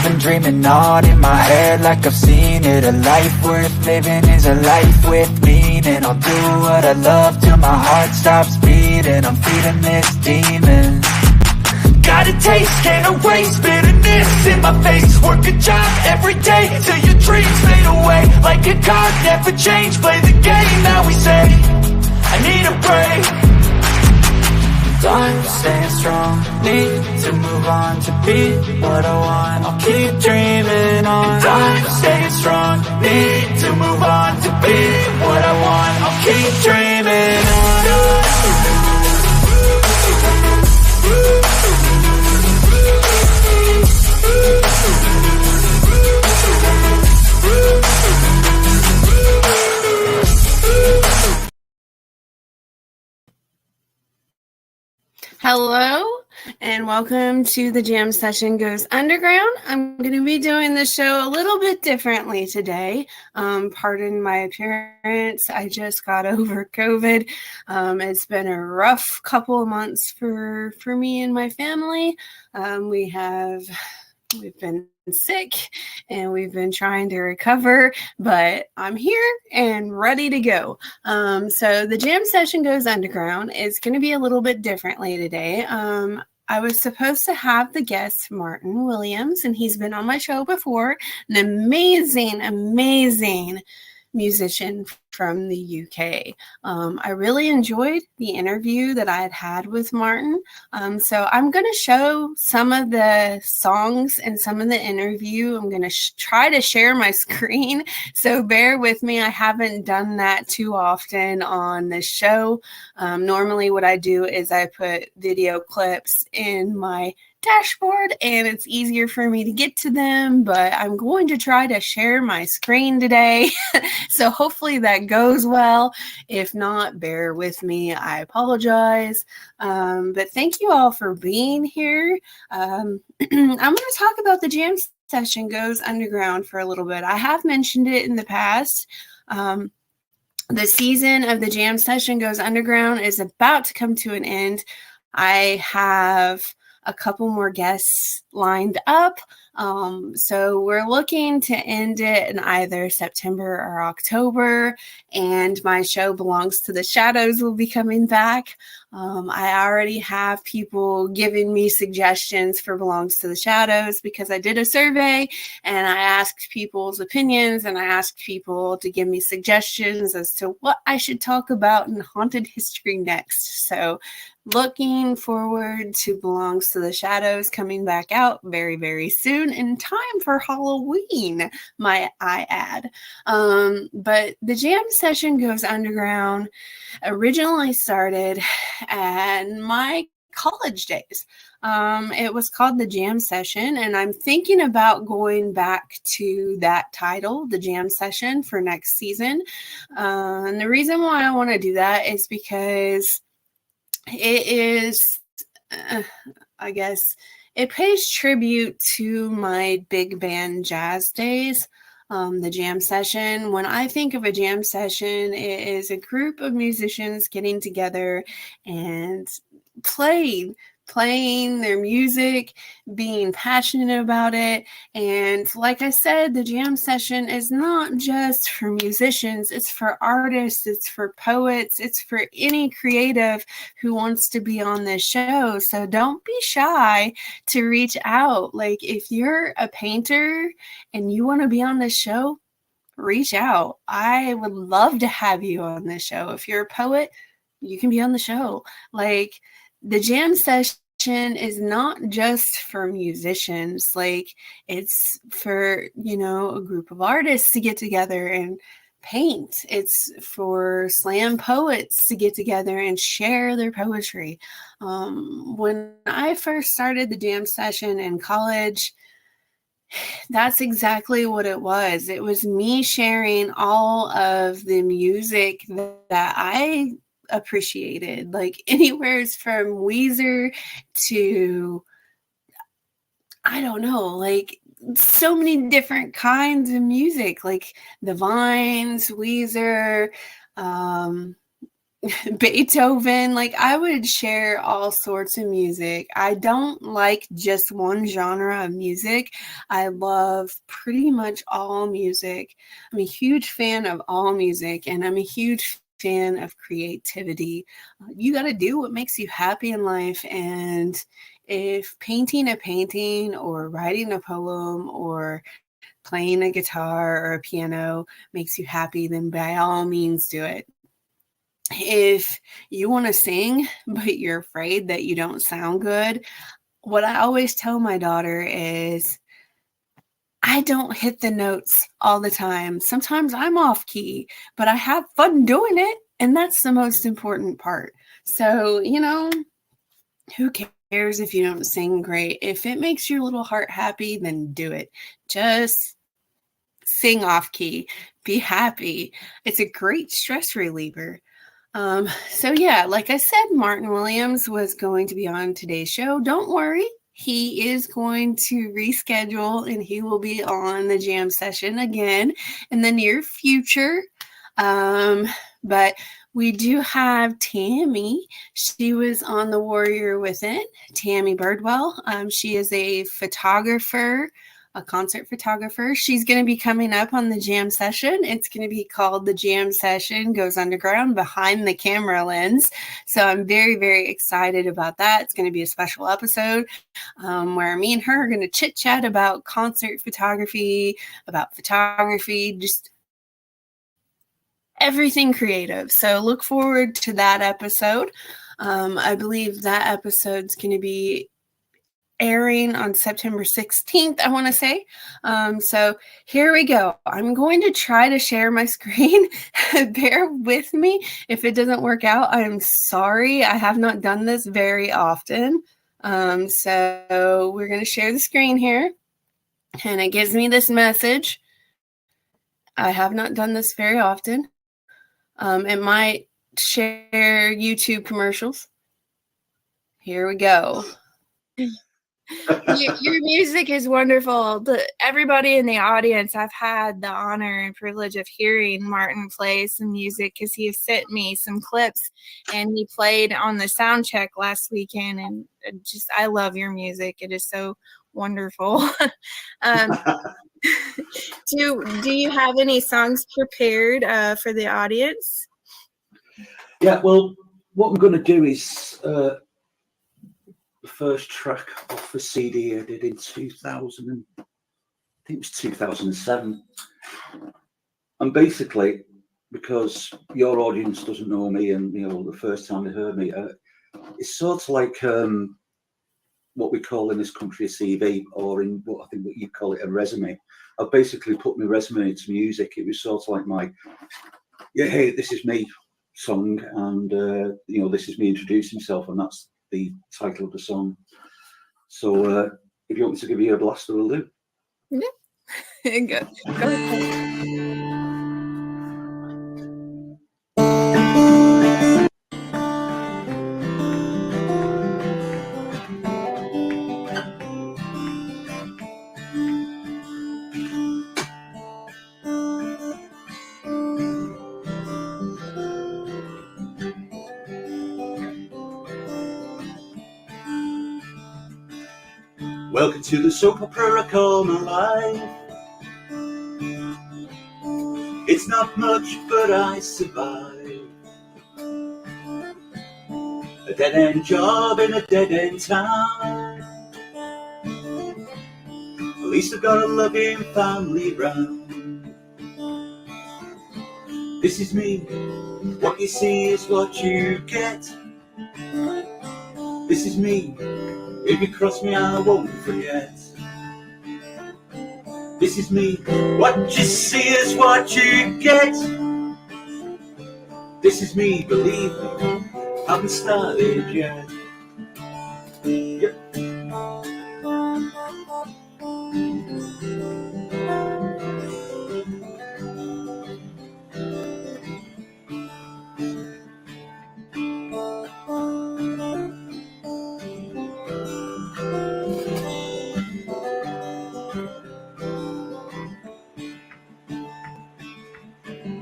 been dreaming on in my head like I've seen it. A life worth living is a life with meaning. I'll do what I love till my heart stops beating. I'm feeding this demon. Got a taste, can't erase bitterness in my face. Work a job every day till your dreams fade away. Like a card, never change, play the game that we say. I need a break. I'm staying strong, need to move on to be what I want. I'll keep dreaming on. I'm staying strong, need to move on to be what I want. I'll keep dreaming on. Hello and welcome to the Jam Session Goes Underground. I'm going to be doing the show a little bit differently today. Pardon my appearance. I just got over COVID. It's been a rough couple of months for me and my family. We've been sick and we've been trying to recover, but I'm here and ready to go. So the Jam Session Goes Underground is going to be a little bit differently today. I was supposed to have the guest Martin Williams, and he's been on my show before, an amazing musician from the UK. I really enjoyed the interview that I had with Martin. So I'm going to show some of the songs and some of the interview. I'm going to try to share my screen. So bear with me. I haven't done that too often on this show. Normally what I do is I put video clips in my dashboard and it's easier for me to get to them, but I'm going to try to share my screen today. So hopefully that goes well. If not, bear with me. I apologize. But thank you all for being here. I'm going to talk about the Jam Session Goes Underground for a little bit. I have mentioned it in the past. The season of the Jam Session Goes Underground is about to come to an end. I have a couple more guests lined up. So we're looking to end it in either September or October, and my show Belongs to the Shadows will be coming back. I already have people giving me suggestions for Belongs to the Shadows because I did a survey and I asked people's opinions and I asked people to give me suggestions as to what I should talk about in haunted history next. So looking forward to Belongs to the Shadows coming back out very, very soon in time for Halloween, might I add. But the Jam Session Goes Underground originally started in my college days. It was called the Jam Session, and I'm thinking about going back to that title, the Jam Session, for next season. And the reason why I want to do that is because it is, I guess, it pays tribute to my big band jazz days. The jam session. When I think of a jam session, it is a group of musicians getting together and playing their music, being passionate about it. And like I said, the jam session is not just for musicians, it's for artists, it's for poets, it's for any creative who wants to be on this show. So don't be shy to reach out. Like if you're a painter and you want to be on this show, reach out. I would love to have you on this show. If you're a poet, you can be on the show. Like the jam session is not just for musicians. Like it's for, a group of artists to get together and paint. It's for slam poets to get together and share their poetry. When I first started the jam session in college, that's exactly what it was. It was me sharing all of the music that I appreciated, like anywhere from Weezer to, I don't know, like so many different kinds of music, like the Vines, Weezer, Beethoven, like I would share all sorts of music. I don't like just one genre of music. I love pretty much all music. I'm a huge fan of all music, and I'm a huge fan of creativity. You got to do what makes you happy in life. And if painting a painting or writing a poem or playing a guitar or a piano makes you happy, then by all means do it. If you want to sing, but you're afraid that you don't sound good, what I always tell my daughter is I don't hit the notes all the time. Sometimes I'm off key, but I have fun doing it. And that's the most important part. So, who cares if you don't sing great? If it makes your little heart happy, then do it. Just sing off key, be happy. It's a great stress reliever. So yeah, like I said, Martin Williams was going to be on today's show. Don't worry. He is going to reschedule and he will be on the jam session again in the near future. But we do have Tammy. She was on The Warrior Within, Tammy Birdwell. She is a photographer, a concert photographer. She's going to be coming up on the jam session. It's going to be called The Jam Session Goes Underground Behind the Camera Lens. So I'm very, very excited about that. It's going to be a special episode where me and her are going to chit chat about concert photography, just everything creative. So look forward to that episode. I believe that episode's going to be airing on September 16th, I want to say. So here we go. I'm going to try to share my screen. Bear with me. If it doesn't work out, I'm sorry. I have not done this very often. So we're going to share the screen here. And it gives me this message. I have not done this very often. It might share YouTube commercials. Here we go. Your music is wonderful. Everybody in the audience, I've had the honor and privilege of hearing Martin play some music because he has sent me some clips and he played on the sound check last weekend. And I love your music. It is so wonderful. Do you have any songs prepared for the audience? Yeah, well, what I'm going to do is the first track off the CD I did in 2000, I think it was 2007. And basically, because your audience doesn't know me and, the first time they heard me, it's sort of like what we call in this country a CV, or in what I think what you call it a resume. I basically put my resume to music. It was sort of like my, hey, this is me song, and this is me introducing myself, and that's the title of the song. So if you want me to give you a blast, I will do. Yeah. Go ahead. Welcome to the soap opera I call my life. It's not much, but I survive. A dead-end job in a dead-end town. At least I've got a loving family round. This is me. What you see is what you get. This is me. If you cross me, I won't forget. This is me. What you see is what you get. This is me, believe me. Haven't started yet. Yep.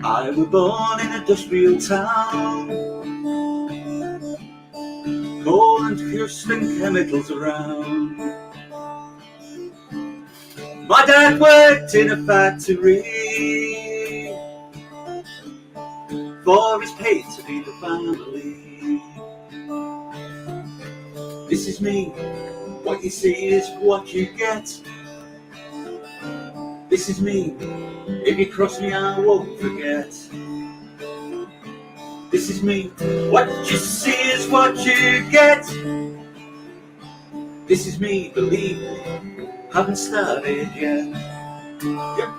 I I were born in a dust real town, coal and dust and chemicals around. My dad worked in a factory for his pay to feed the family. This is me, what you see is what you get. This is me, if you cross me I won't forget. This is me, what you see is what you get. This is me, believe me, haven't started yet. Yep.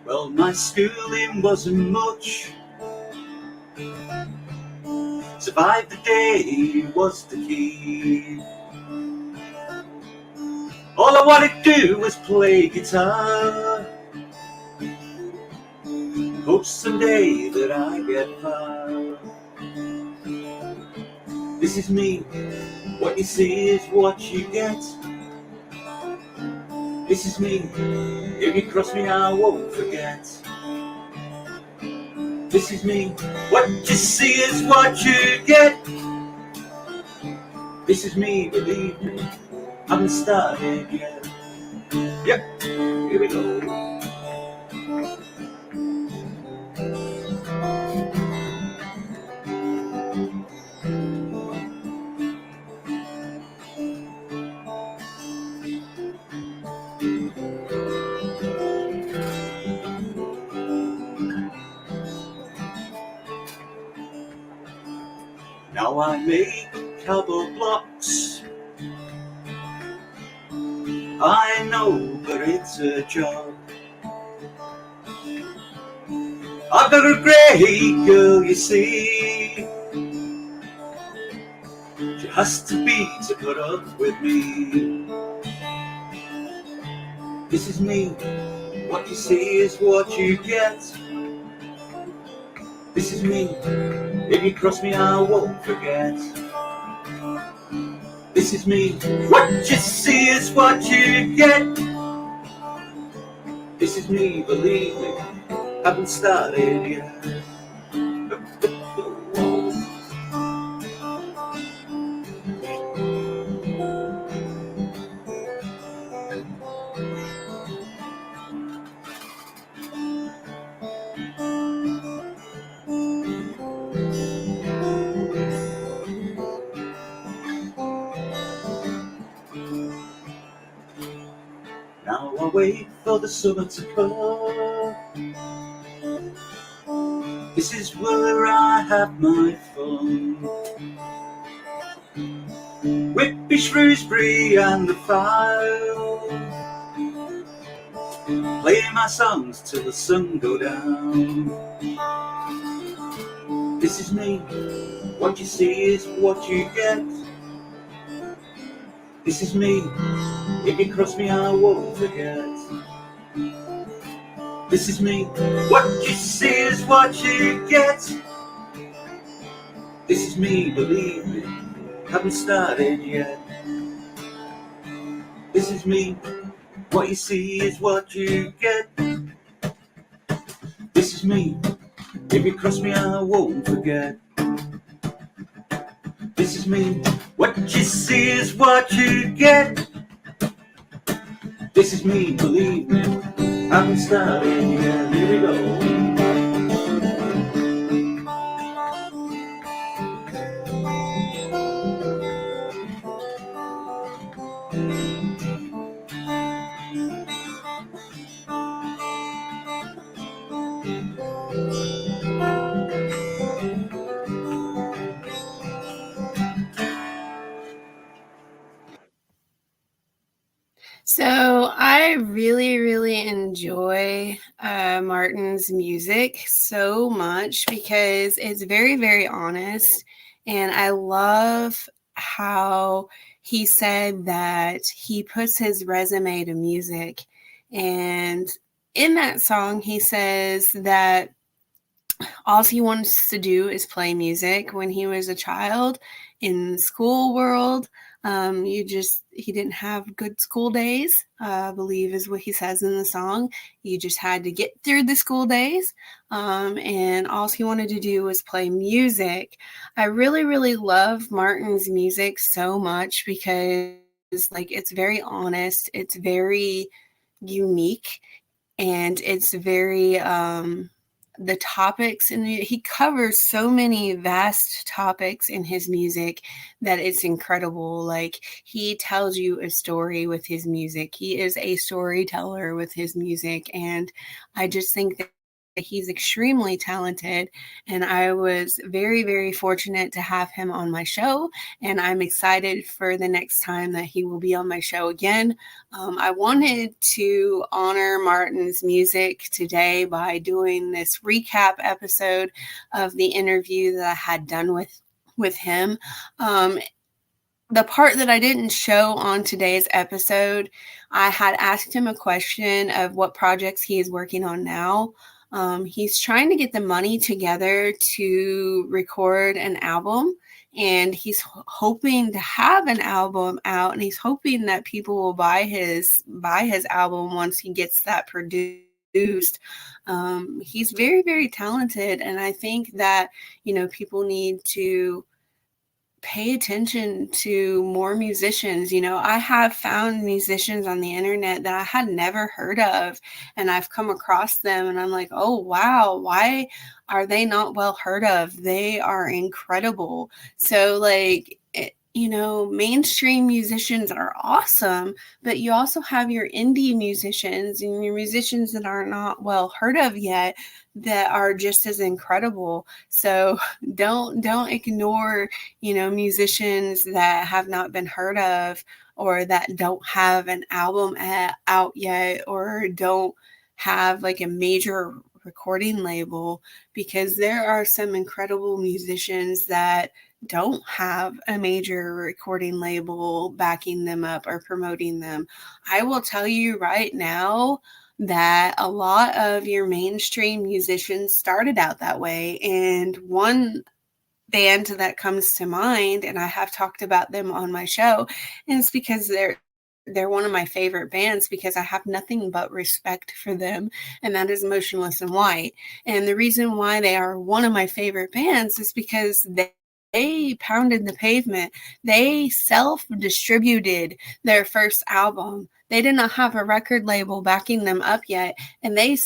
Well, my schooling wasn't much. Survive the day was the key. All I wanted to do was play guitar. Hope someday that I get far. This is me, what you see is what you get. This is me, if you cross me I won't forget. This is me, what you see is what you get. This is me, believe me, I haven't started yet. Yep, here we go. Now I make cardboard blocks. I know, but it's a job. I've got a great girl, you see. She has to be to put up with me. This is me, what you see is what you get. This is me, if you cross me I won't forget. This is me, what you see is what you get. This is me, believe me, haven't started yet. Now I wait for the summer to come. This is where I have my fun. Whitby, Shrewsbury and the File. Play my songs till the sun go down. This is me, what you see is what you get. This is me, if you cross me I won't forget. This is me, what you see is what you get. This is me, believe me, haven't started yet. This is me, what you see is what you get. This is me, if you cross me I won't forget. This is me, what you see is what you get. This is me, believe me, haven't started yet. Here we go. So I really, really enjoy Martin's music so much because it's very, very honest. And I love how he said that he puts his resume to music. And in that song, he says that all he wants to do is play music. When he was a child in the school world, he didn't have good school days, I believe is what he says in the song. You just had to get through the school days, and all he wanted to do was play music. I really, really love Martin's music so much because like it's very honest, it's very unique, and it's very the topics, and he covers so many vast topics in his music that it's incredible. Like, he tells you a story with his music. He is a storyteller with his music, and I just think that he's extremely talented, and I was very, very fortunate to have him on my show, and I'm excited for the next time that he will be on my show again. I wanted to honor Martin's music today by doing this recap episode of the interview that I had done with him. The part that I didn't show on today's episode, I had asked him a question of what projects he is working on now. He's trying to get the money together to record an album, and he's hoping to have an album out, and he's hoping that people will buy his album once he gets that produced. He's very, very talented, and I think that, people need to pay attention to more musicians. I have found musicians on the internet that I had never heard of, and I've come across them and I'm like, oh wow, why are they not well heard of? They are incredible. So mainstream musicians are awesome, but you also have your indie musicians and your musicians that are not well heard of yet that are just as incredible. So don't ignore, musicians that have not been heard of, or that don't have an album out yet, or don't have like a major recording label, because there are some incredible musicians that don't have a major recording label backing them up or promoting them. I will tell you right now that a lot of your mainstream musicians started out that way. And one band that comes to mind, and I have talked about them on my show, and it's because they're one of my favorite bands, because I have nothing but respect for them, and that is Motionless in White. And the reason why they are one of my favorite bands is because they pounded the pavement. They self-distributed their first album. They did not have a record label backing them up yet, and they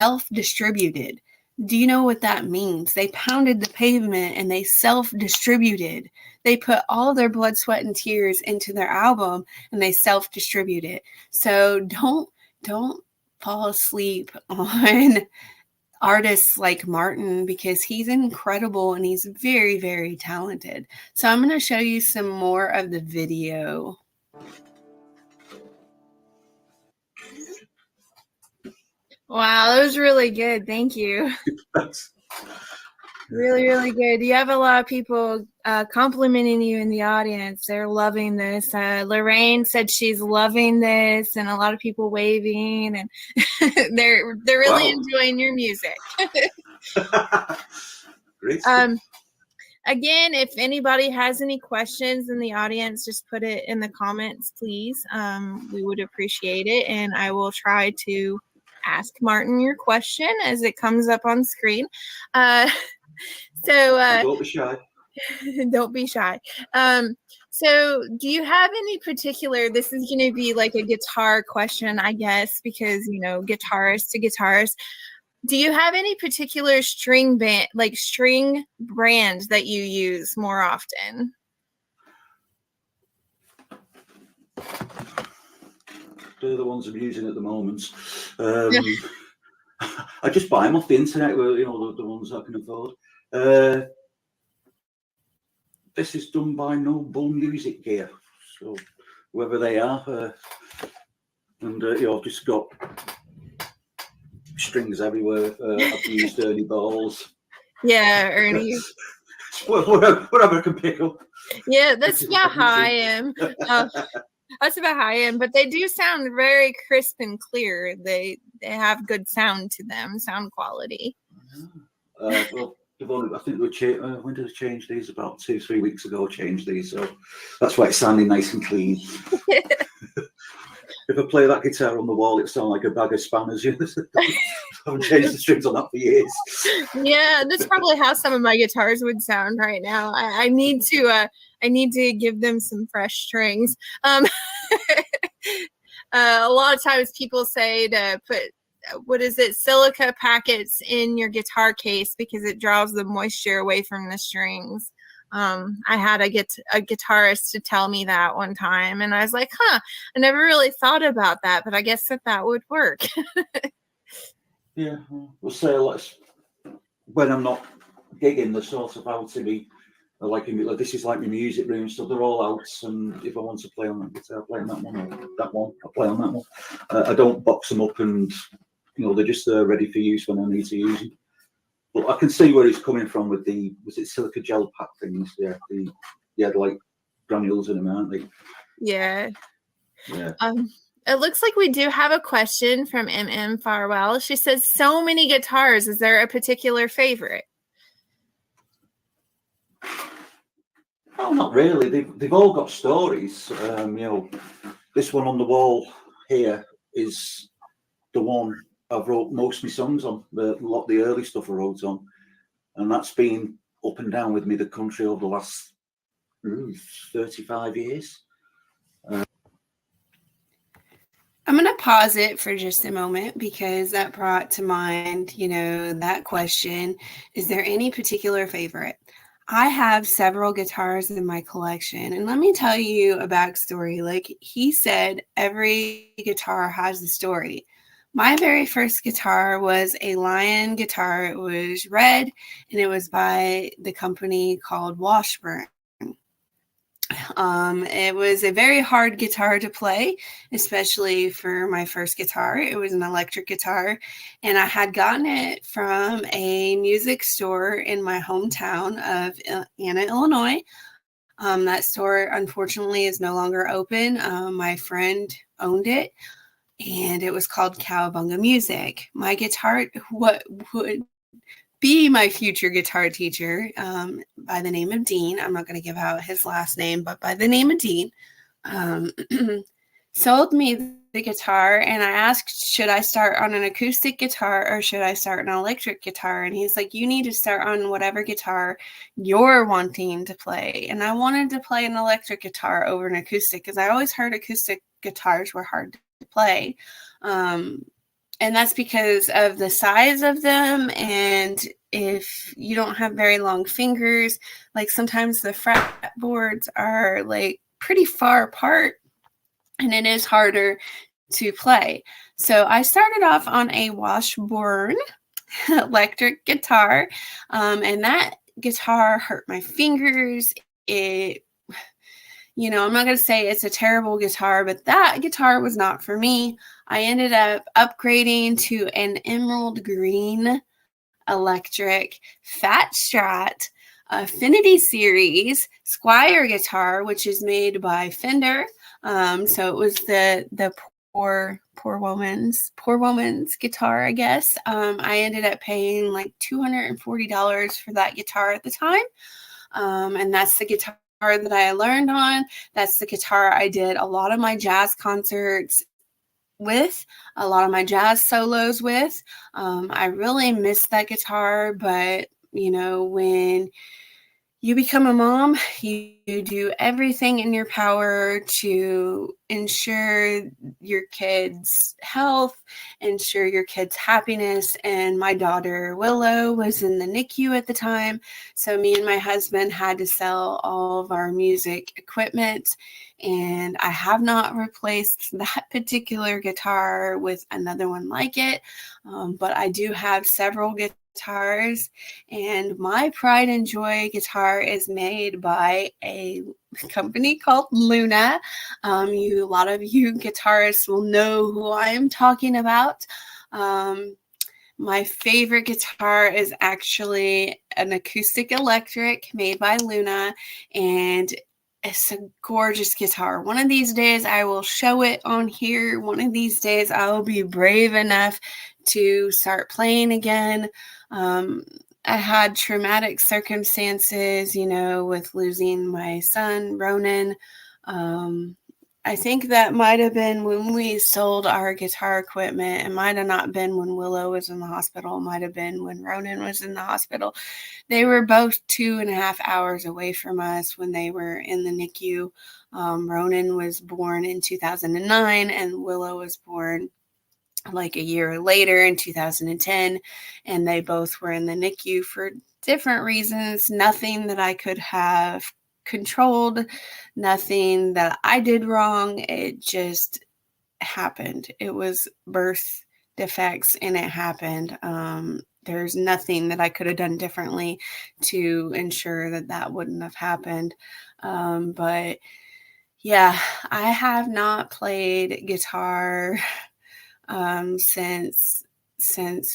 self-distributed. Do you know what that means? They pounded the pavement and they self-distributed. They put all their blood, sweat, and tears into their album, and they self-distribute it. So don't fall asleep on artists like Martin, because he's incredible and he's very, very talented. So I'm going to show you some more of the video. Wow, that was really good. Thank you. Really, really good. You have a lot of people complimenting you in the audience. They're loving this. Lorraine said she's loving this, and a lot of people waving, and they're really enjoying your music. Great. Again, if anybody has any questions in the audience, just put it in the comments, please. We would appreciate it, and I will try to ask Martin your question as it comes up on screen. Don't be shy. Don't be shy. So do you have any particular, this is going to be like a guitar question, I guess, because, guitarist to guitarist. Do you have any particular string brand that you use more often? They're the ones I'm using at the moment. I just buy them off the internet, the ones I can afford. This is done by No Bull Music Gear, so whoever they are, and I've just got strings everywhere. I've used Ernie balls. Yeah, Ernie. Whatever I can pick up. Yeah, that's about how I am. That's about how I am, but they do sound very crisp and clear. They have good sound to them, sound quality. Well, I think when did they change these? About 2-3 weeks ago, changed these. So that's why it's sounding nice and clean. If I play that guitar on the wall, it sounds like a bag of spanners. I haven't changed the strings on that for years. Yeah, that's probably how some of my guitars would sound right now. I need to give them some fresh strings. A lot of times people say to put silica packets in your guitar case because it draws the moisture away from the strings. I had a guitarist to tell me that one time, and I was like, I never really thought about that, but I guess that would work. Yeah, we'll say when I'm not gigging, they're sort of out to me. Like this is like my music room, so they're all out. And if I want to play on that guitar, I play on that one, or that one, I play on that one. I don't box them up, and they're just ready for use when I need to use them. But I can see where he's coming from with was it silica gel pack things? Yeah, they're like granules in them, aren't they? Yeah. Yeah. It looks like we do have a question from MM Farwell. She says, so many guitars. Is there a particular favorite? Oh, not really. They've all got stories. This one on the wall here is the one I've wrote most of my songs on. A lot of the early stuff I wrote on, and that's been up and down with me the country over the last 35 years. I'm going to pause it for just a moment because that brought to mind, that question. Is there any particular favorite? I have several guitars in my collection, and let me tell you a backstory. Like he said, every guitar has a story. My very first guitar was a Lion guitar. It was red, and it was by the company called Washburn. It was a very hard guitar to play, especially for my first guitar. It was an electric guitar, and I had gotten it from a music store in my hometown of Anna, Illinois. That store, unfortunately, is no longer open. My friend owned it, and it was called Cowabunga Music. My guitar, what would be my future guitar teacher, by the name of Dean. I'm not going to give out his last name, but by the name of Dean, sold me the guitar, and I asked, should I start on an acoustic guitar or should I start an electric guitar? And he's like, you need to start on whatever guitar you're wanting to play. And I wanted to play an electric guitar over an acoustic because I always heard acoustic guitars were hard to play. And that's because of the size of them. And if you don't have very long fingers, like sometimes the fretboards are like pretty far apart and it is harder to play. So I started off on a Washburn electric guitar. And that guitar hurt my fingers. I'm not going to say it's a terrible guitar, but that guitar was not for me. I ended up upgrading to an emerald green electric Fat Strat Affinity Series Squire guitar, which is made by Fender. So it was the poor woman's guitar, I guess. I ended up paying like $240 for that guitar at the time. And that's the guitar that I learned on. That's the guitar I did a lot of my jazz concerts with, a lot of my jazz solos with. I really miss that guitar, but when you become a mom, you do everything in your power to ensure your kids' health, ensure your kids' happiness. And my daughter Willow was in the NICU at the time. So me and my husband had to sell all of our music equipment. And I have not replaced that particular guitar with another one like it. But I do have several guitars, and my pride and joy guitar is made by a company called Luna. A lot of you guitarists will know who I am talking about. My favorite guitar is actually an acoustic electric made by Luna, and it's a gorgeous guitar. One of these days I will show it on here. One of these days I will be brave enough to start playing again. I had traumatic circumstances, with losing my son, Ronan. I think that might have been when we sold our guitar equipment. It might have not been when Willow was in the hospital. It might have been when Ronan was in the hospital. They were both 2.5 hours away from us when they were in the NICU. Ronan was born in 2009 and Willow was born like a year later in 2010, and they both were in the NICU for different reasons. Nothing that I could have controlled, nothing that I did wrong. It just happened. It was birth defects and it happened. There's nothing that I could have done differently to ensure that that wouldn't have happened. But yeah, I have not played guitar since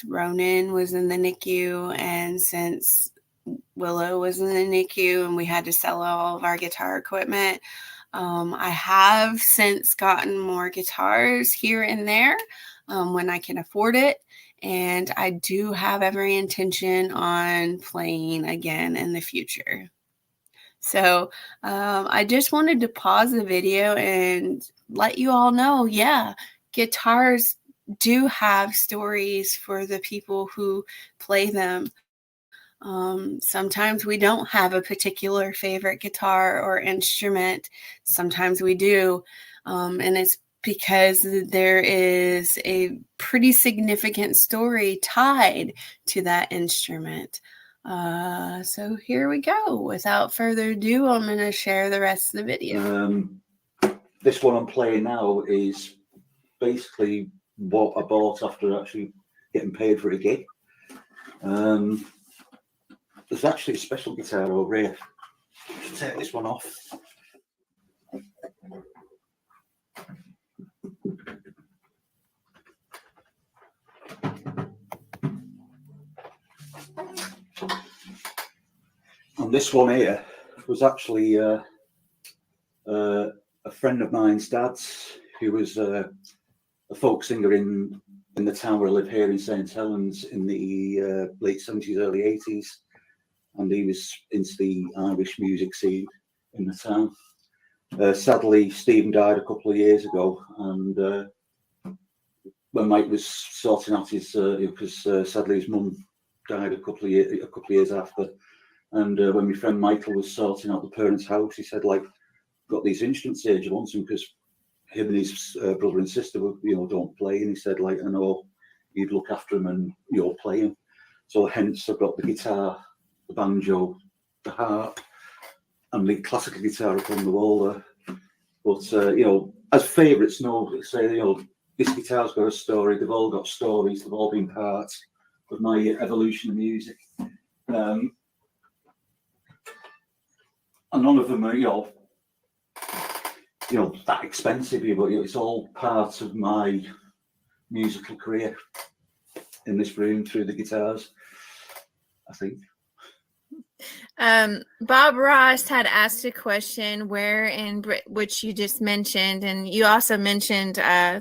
Ronan was in the NICU and since Willow was in the NICU and we had to sell all of our guitar equipment. I have since gotten more guitars here and there when I can afford it. And I do have every intention on playing again in the future. So I just wanted to pause the video and let you all know, yeah, guitars do have stories for the people who play them. Sometimes we don't have a particular favorite guitar or instrument. Sometimes we do. And it's because there is a pretty significant story tied to that instrument. So here we go. Without further ado, I'm going to share the rest of the video. This one I'm playing now is basically what I bought after actually getting paid for a gig. There's actually a special guitar over here. Let's take this one off. And this one here was actually a friend of mine's dad's, who was a folk singer in the town where I live here in St Helens in the late 70s, early 80s. And he was into the Irish music scene in the town. Sadly, Stephen died a couple of years ago, and when Mike was sorting out his, because sadly his mum died a couple of years after, and when my friend Michael was sorting out the parents' house, he said, like, got these instruments here, do you want them? Because him and his brother and sister, don't play, and he said, like, I know you'd look after them and you'll play them. So hence I've got the guitar, the banjo, the harp, and the classical guitar up on the wall there. But as favourites, this guitar's got a story. They've all got stories. They've all been part of my evolution of music. And none of them are, that expensive, but it's all part of my musical career in this room through the guitars, I think. Bob Ross had asked a question which you just mentioned, and you also mentioned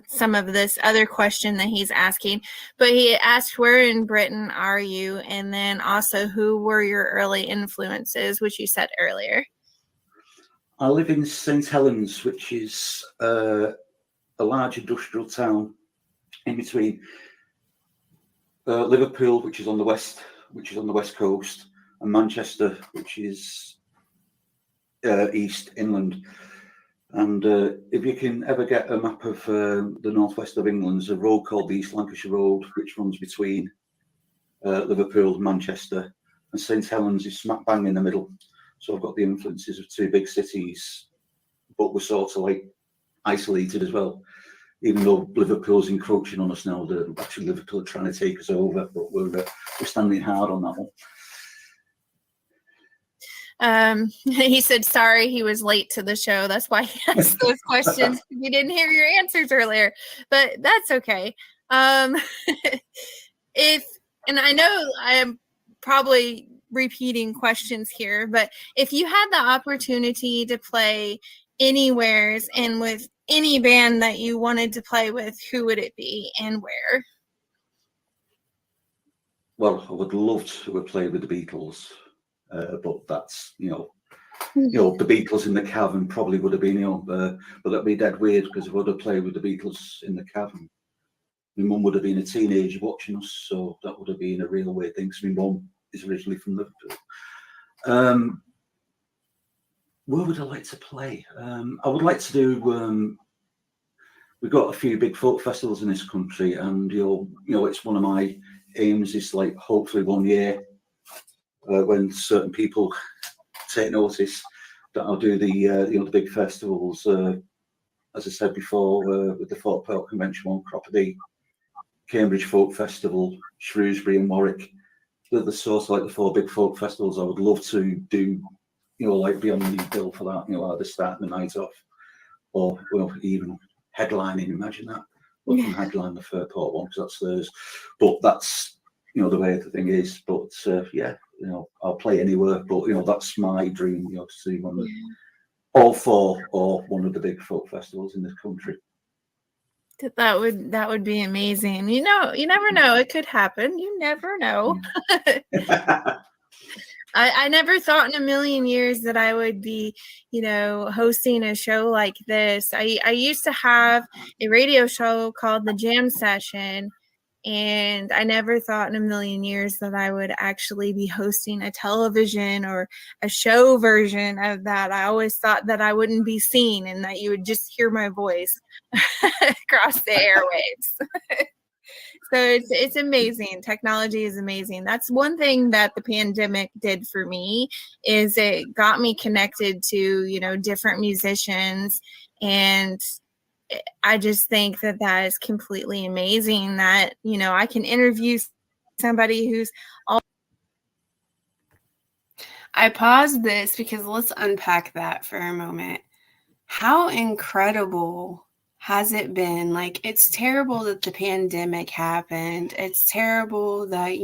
some of this other question that he's asking, but he asked, where in Britain are you? And then also, who were your early influences, which you said earlier? I live in St Helens, which is a large industrial town in between Liverpool, which is on the west coast, and Manchester, which is east inland. And if you can ever get a map of the northwest of England, there's a road called the East Lancashire Road, which runs between Liverpool and Manchester, and St Helens is smack bang in the middle. So I've got the influences of two big cities, but we're sort of like isolated as well. Even though Liverpool's encroaching on us now, actually Liverpool are trying to take us over, but we're standing hard on that one. He said, sorry, he was late to the show. That's why he asked those questions. We didn't hear your answers earlier, but that's okay. And I know I am probably repeating questions here, but if you had the opportunity to play anywheres and with any band that you wanted to play with, who would it be and where? Well, I would love to have played with the Beatles, but that's, the Beatles in the Cavern probably would have been, but that'd be dead weird because I would have played with the Beatles in the Cavern. My mum would have been a teenager watching us, so that would have been a real weird thing. Because my mum is originally from Liverpool. Where would I like to play? I would like to do. We've got a few big folk festivals in this country, and it's one of my aims. Is like hopefully one year when certain people take notice that I'll do the big festivals. As I said before, with the Folk Pelt Convention on Croppedy, Cambridge Folk Festival, Shrewsbury and Warwick. They're the source, like the 4 big folk festivals. I would love to do, like be on the bill for that, either starting the night off or even headlining. Imagine that. Well, I can headline the Fairport one because that's theirs. But that's, the way the thing is. But I'll play anywhere. But, that's my dream, to see one of all 4 or one of the big folk festivals in this country. That would be amazing. You never know. It could happen. You never know. I never thought in a million years that I would be, hosting a show like this. I used to have a radio show called The Jam Session, and I never thought in a million years that I would actually be hosting a television or a show version of that. I always thought that I wouldn't be seen and that you would just hear my voice across the airwaves. So it's amazing. Technology is amazing. That's one thing that the pandemic did for me, is it got me connected to, different musicians. And I just think that is completely amazing that, I can interview somebody who's all. I paused this because let's unpack that for a moment. How incredible has it been? Like, it's terrible that the pandemic happened. It's terrible that,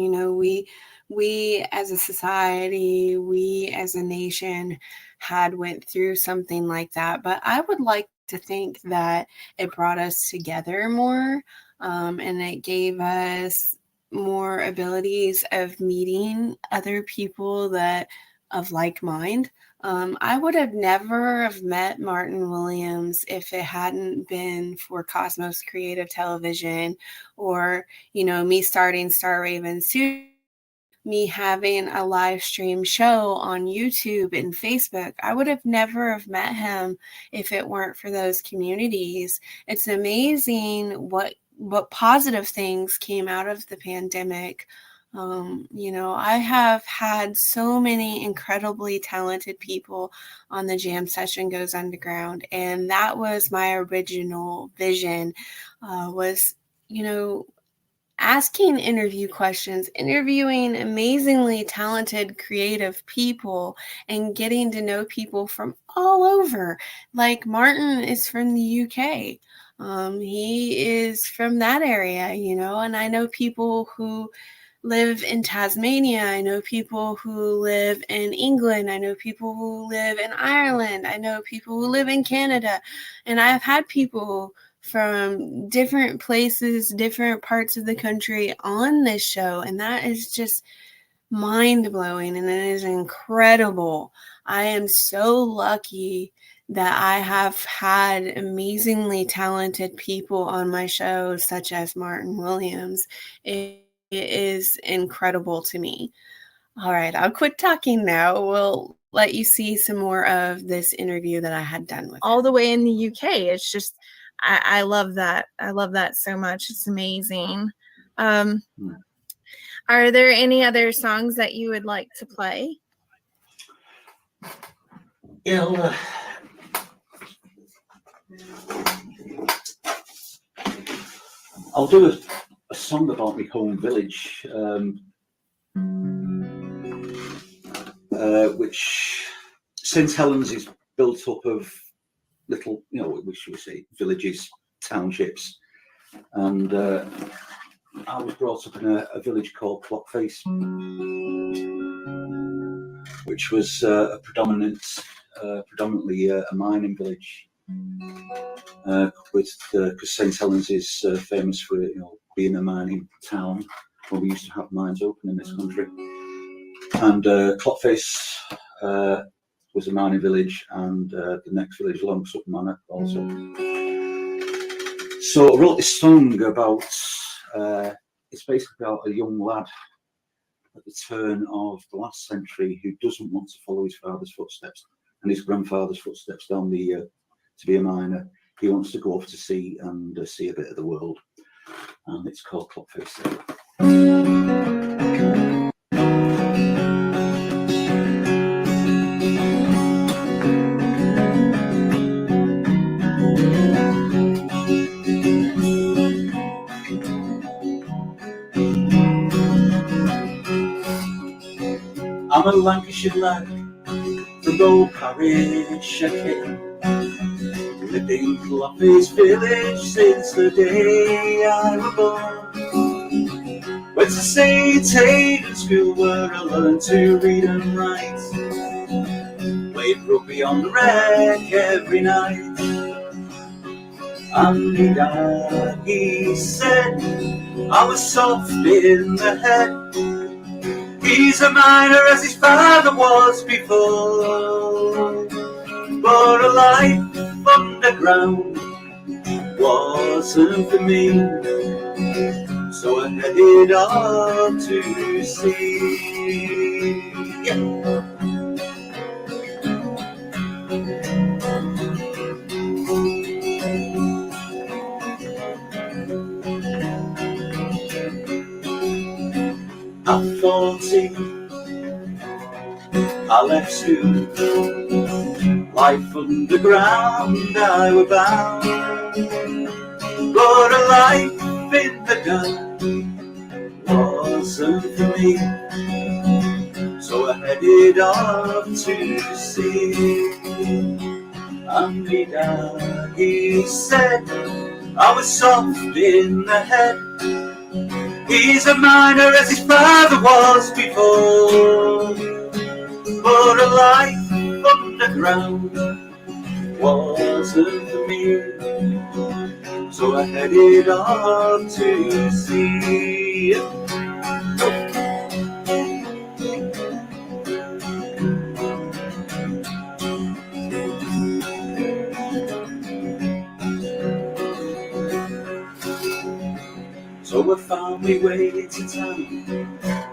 we as a society, we as a nation had went through something like that. But I would like to think that it brought us together more, and it gave us more abilities of meeting other people that of like mind. I would have never have met Martin Williams if it hadn't been for Cosmos Creative Television, or, me starting Star Raven Studios, me having a live stream show on YouTube and Facebook. I would have never have met him if it weren't for those communities. It's amazing what positive things came out of the pandemic. I have had so many incredibly talented people on the Jam Session Goes Underground, and that was my original vision, was, asking interview questions, interviewing amazingly talented, creative people, and getting to know people from all over. Like Martin is from the UK. He is from that area, and I know people who live in Tasmania. I know people who live in England. I know people who live in Ireland. I know people who live in Canada. And I've had people from different places, different parts of the country on this show. And that is just mind-blowing, and it is incredible. I am so lucky that I have had amazingly talented people on my show, such as Martin Williams. It is incredible to me. All right, I'll quit talking now. We'll let you see some more of this interview that I had done with all the way in the UK. It's just, I love that. I love that so much. It's amazing. Are there any other songs that you would like to play? Yeah, I'll do a song about my home village, which St Helens is built up of little, we should say, villages, townships, and I was brought up in a village called Clockface, which was a predominantly a mining village. Because St Helens is famous for being a mining town. Well, we used to have mines open in this country, and Clockface was a mining village, and the next village along, Sutton Manor, also. So I wrote this song about. It's basically about a young lad at the turn of the last century who doesn't want to follow his father's footsteps and his grandfather's footsteps down the to be a miner. He wants to go off to sea and see a bit of the world, and it's called Clockface. I'm a Lancashire lad from Bow Parish, a kid. Lived in Clockface village since the day I was born. Went to St Aidan's school where I learned to read and write. Played rugby on the rec every night. And my dad, he said I was soft in the head. He's a miner as his father was before, but a life underground wasn't for me, so I headed on to sea. Yeah. At 14, I left school. Life underground I was bound, but a life in the dark wasn't for me, so I headed off to sea. And my dad, he said I was soft in the head. He's a miner as his father was before, but a life underground wasn't for me, so I headed on to sea. So I found my way to town,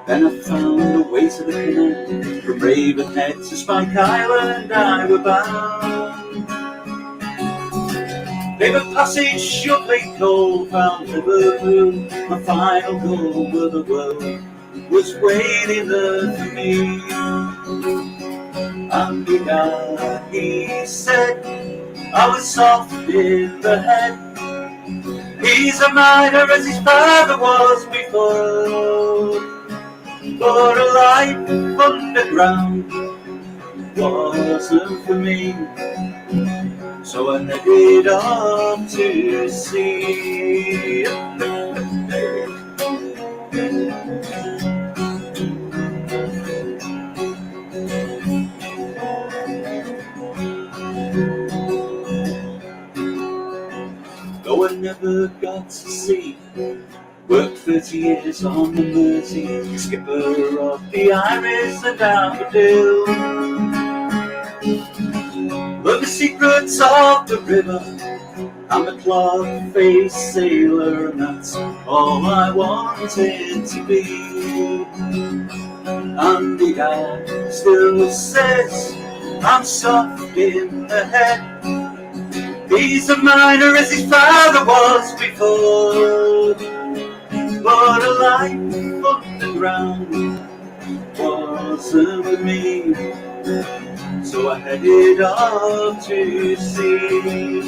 then I found a way to the canal. From Ravenhead to Spike Island I was bound. Gave a passage up Lake Cole, found Liverpool. My final goal where the world was waiting there for me. And my dad, he said I was soft in the head. He's a miner as his father was before, but a life underground wasn't for me, so I headed on to sea. Though I never got to sea, worked 30 years on the Mersey, skipper of the Iris and Daffodil. Learned the secrets of the river, I'm a Clockface sailor, and that's all I wanted to be. And the eye still says I'm soft in the head. He's a miner as his father was before, but a life underground wasn't for me, so I headed off to sea.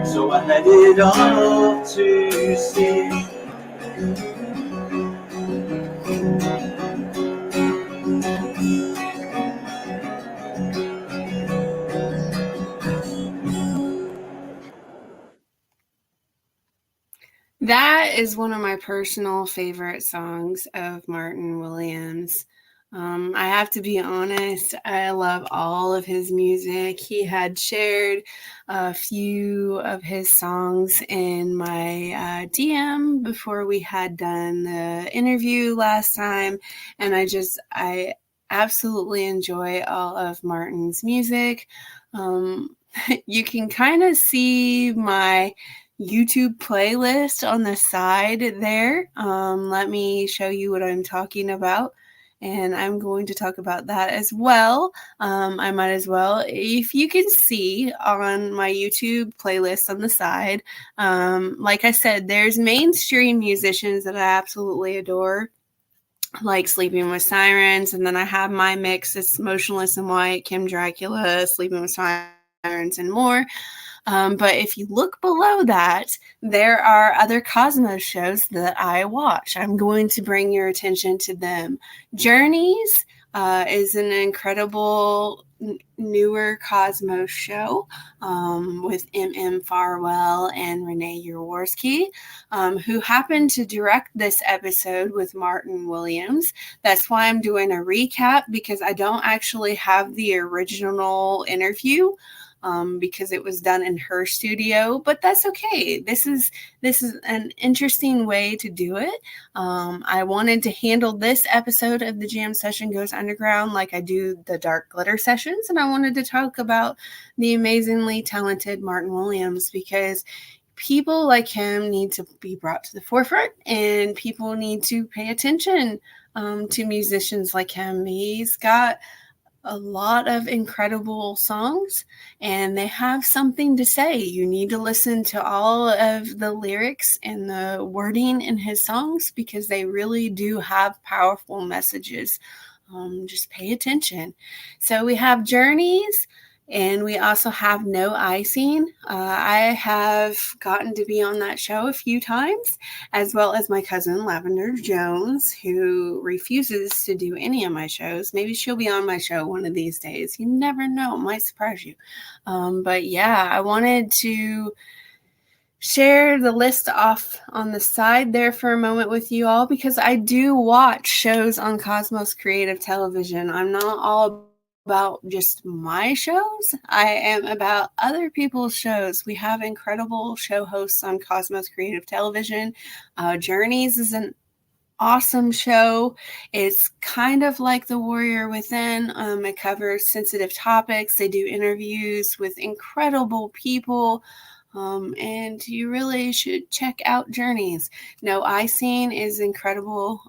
So I headed off to sea. That is one of my personal favorite songs of Martin Williams. I have to be honest, I love all of his music. He had shared a few of his songs in my DM before we had done the interview last time, and I absolutely enjoy all of Martin's music. You can kind of see my YouTube playlist on the side there. Let me show you what I'm talking about. And I'm going to talk about that as well. I might as well. If you can see on my YouTube playlist on the side, like I said, there's mainstream musicians that I absolutely adore, like Sleeping with Sirens. And then I have my mix. It's Motionless in White, Kim Dracula, Sleeping with Sirens, and more. But if you look below that, there are other Cosmos shows that I watch. I'm going to bring your attention to them. Journeys is an incredible newer Cosmos show with M.M. Farwell and Renee Jaworski, who happened to direct this episode with Martin Williams. That's why I'm doing a recap, because I don't actually have the original interview. Because it was done in her studio, but that's okay. This is an interesting way to do it. I wanted to handle this episode of the Jam Session Goes Underground like I do the Dark Glitter sessions, and I wanted to talk about the amazingly talented Martin Williams, because people like him need to be brought to the forefront, and people need to pay attention to musicians like him. He's got a lot of incredible songs, and they have something to say. You need to listen to all of the lyrics and the wording in his songs, because they really do have powerful messages. Just pay attention. So we have Journeys, and we also have No Icing. I have gotten to be on that show a few times, as well as my cousin Lavender Jones, who refuses to do any of my shows. Maybe she'll be on my show one of these days. You never know. It might surprise you. But yeah, I wanted to share the list off on the side there for a moment with you all, because I do watch shows on Cosmos Creative Television. I'm not all about just my shows. I am about other people's shows. We have incredible show hosts on Cosmos Creative Television. Journeys is an awesome show. It's kind of like The Warrior Within. It covers sensitive topics. They do interviews with incredible people. And you really should check out Journeys. No Icing is incredible.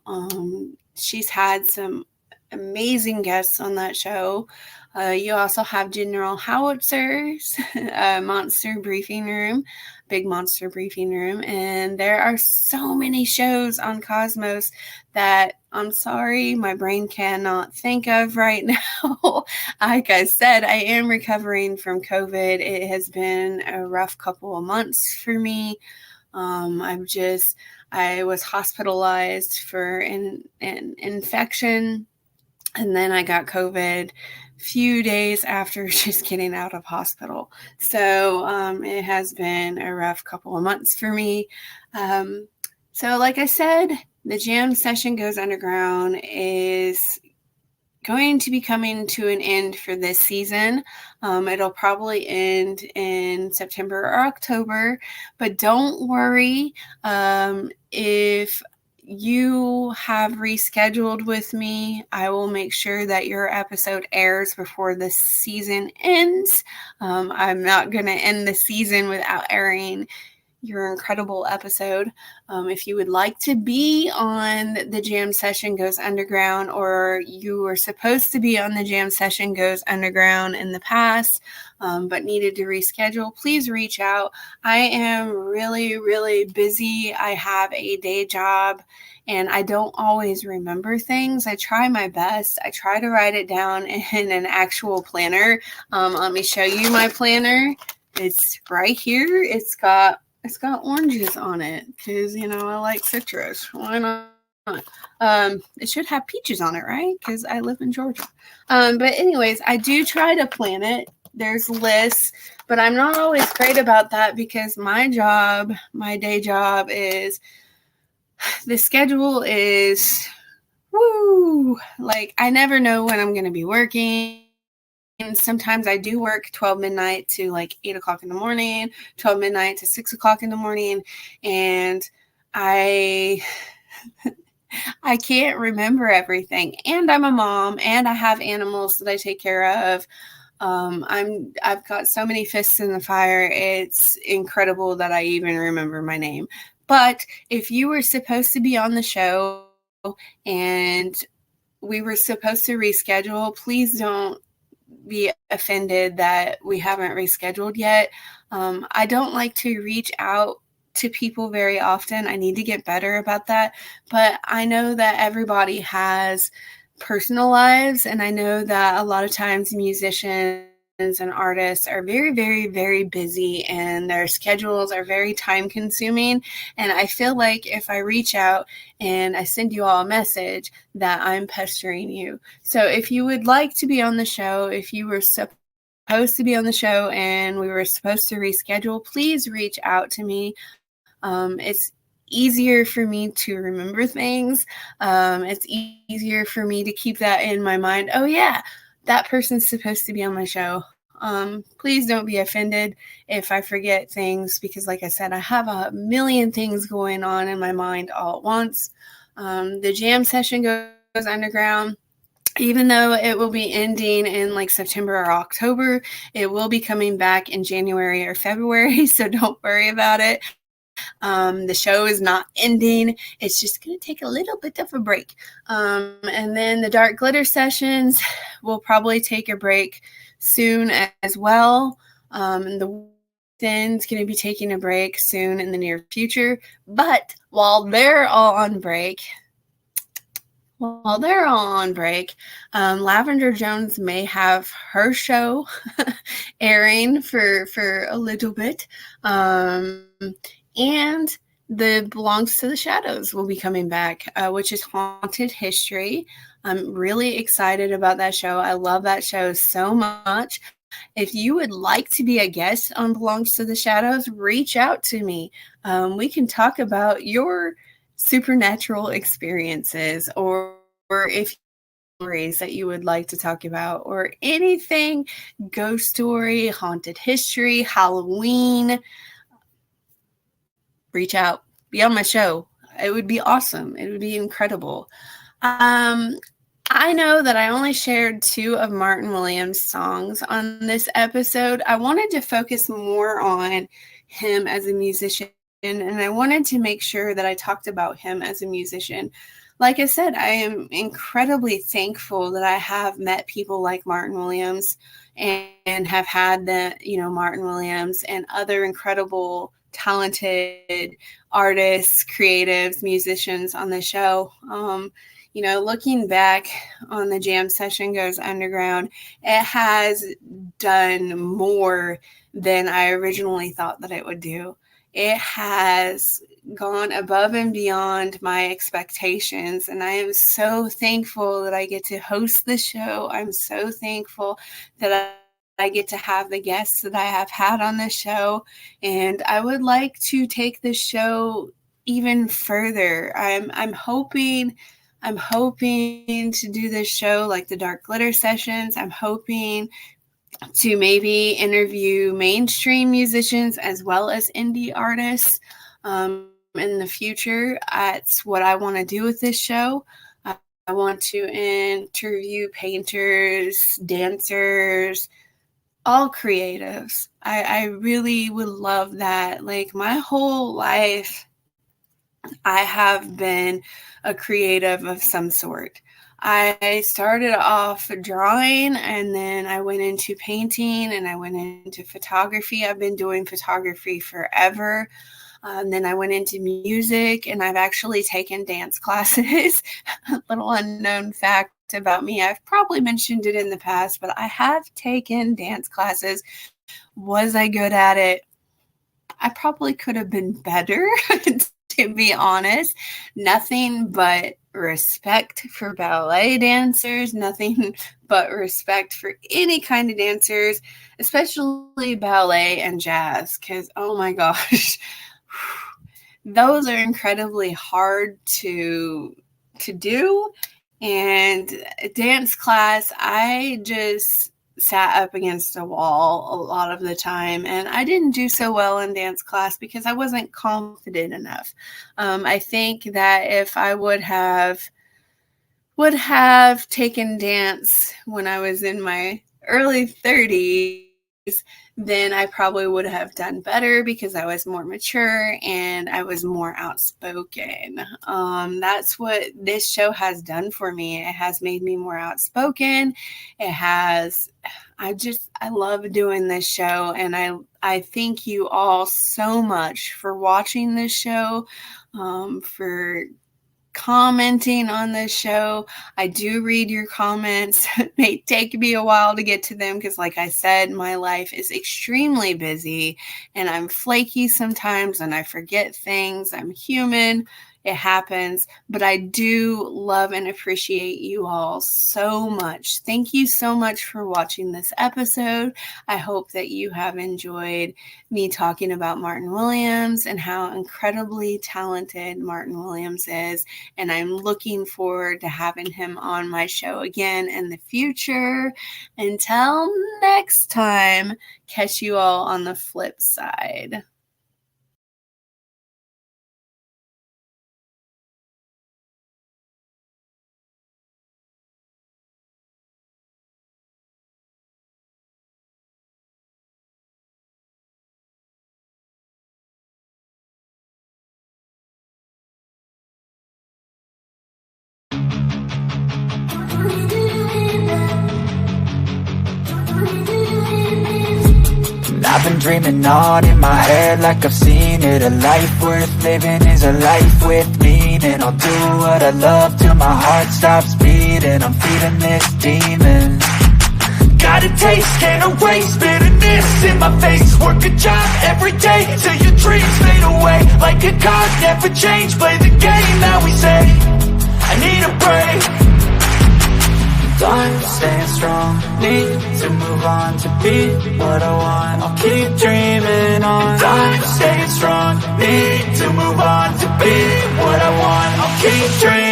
She's had some amazing guests on that show. You also have General Howitzer's Monster Briefing Room, Big Monster Briefing Room. And there are so many shows on Cosmos that I'm sorry, my brain cannot think of right now. Like I said, I am recovering from COVID. It has been a rough couple of months for me. I was hospitalized for an infection, and then I got COVID a few days after just getting out of hospital. So it has been a rough couple of months for me. So like I said, the Jam Session Goes Underground is going to be coming to an end for this season. It'll probably end in September or October, but don't worry. If you have rescheduled with me, I will make sure that your episode airs before the season ends. I'm not going to end the season without airing your incredible episode. If you would like to be on the Jam Session Goes Underground, or you were supposed to be on the Jam Session Goes Underground in the past, but needed to reschedule, please reach out. I am really, really busy. I have a day job, and I don't always remember things. I try my best. I try to write it down in an actual planner. Let me show you my planner. It's right here. It's got oranges on it because, I like citrus. Why not? It should have peaches on it, right? Because I live in Georgia. But anyways, I do try to plan it there's lists, but I'm not always great about that because my day job is, the schedule is, like I never know when I'm going to be working. And sometimes I do work 12 midnight to like 8 o'clock in the morning, 12 midnight to 6 o'clock in the morning. And I can't remember everything. And I'm a mom and I have animals that I take care of. I've got so many fists in the fire. It's incredible that I even remember my name. But if you were supposed to be on the show and we were supposed to reschedule, please don't be offended that we haven't rescheduled yet. I don't like to reach out to people very often. I need to get better about that. But I know that everybody has personal lives, and I know that a lot of times musicians and artists are very, very, very busy and their schedules are very time consuming. And I feel like if I reach out and I send you all a message that I'm pestering you. So if you would like to be on the show, if you were supposed to be on the show and we were supposed to reschedule, please reach out to me. It's easier for me to remember things. It's easier for me to keep that in my mind. Oh yeah, that person's supposed to be on my show. Please don't be offended if I forget things because like I said, I have a million things going on in my mind all at once. The jam session goes underground. Even though it will be ending in like September or October, it will be coming back in January or February. So don't worry about it. The show is not ending. It's just going to take a little bit of a break. And then the Dark Glitter sessions will probably take a break soon as well. The weekend's going to be taking a break soon in the near future. But while they're all on break, Lavender Jones may have her show airing for a little bit. And the Belongs to the Shadows will be coming back, which is Haunted History. I'm really excited about that show. I love that show so much. If you would like to be a guest on Belongs to the Shadows, reach out to me. We can talk about your supernatural experiences or if stories that you would like to talk about or anything, ghost story, haunted history, Halloween. Reach out, be on my show. It would be awesome. It would be incredible. I know that I only shared 2 of Martin Williams' songs on this episode. I wanted to focus more on him as a musician, and I wanted to make sure that I talked about him as a musician. Like I said, I am incredibly thankful that I have met people like Martin Williams and have had Martin Williams and other incredible talented artists, creatives, musicians on the show. Looking back on the Jam Session Goes Underground, it has done more than I originally thought that it would do. It has gone above and beyond my expectations, and I am so thankful that I get to host the show. I'm so thankful that I get to have the guests that I have had on this show, and I would like to take this show even further. I'm hoping to do this show like the Dark Glitter sessions. I'm hoping to maybe interview mainstream musicians as well as indie artists in the future. That's what I want to do with this show. I want to interview painters, dancers, all creatives. I really would love that. Like my whole life, I have been a creative of some sort. I started off drawing and then I went into painting and I went into photography. I've been doing photography forever. And then I went into music and I've actually taken dance classes. A little unknown fact about me. I've probably mentioned it in the past, but I have taken dance classes. Was I good at it? I probably could have been better, to be honest. Nothing but respect for ballet dancers, nothing but respect for any kind of dancers, especially ballet and jazz, because oh my gosh, those are incredibly hard to do. And dance class, I just sat up against a wall a lot of the time, and I didn't do so well in dance class because I wasn't confident enough. I think that if I would have taken dance when I was in my early 30s, then I probably would have done better because I was more mature and I was more outspoken. That's what this show has done for me. It has made me more outspoken. I love doing this show, and I thank you all so much for watching this show, for commenting on this show. I do read your comments. It may take me a while to get to them because, like I said, my life is extremely busy and I'm flaky sometimes and I forget things. I'm human. It happens, but I do love and appreciate you all so much. Thank you so much for watching this episode. I hope that you have enjoyed me talking about Martin Williams and how incredibly talented Martin Williams is. And I'm looking forward to having him on my show again in the future. Until next time, catch you all on the flip side. I've been dreaming on in my head like I've seen it. A life worth living is a life with meaning. I'll do what I love till my heart stops beating. I'm feeding this demon. Got a taste, can't erase bitterness in my face. Work a job every day till your dreams fade away. Like a card, never change, play the game that we say. I need a break. I'm staying strong, need to move on to be what I want. I'll keep dreaming on. I'm staying strong, need to move on to be what I want. I'll keep dreaming.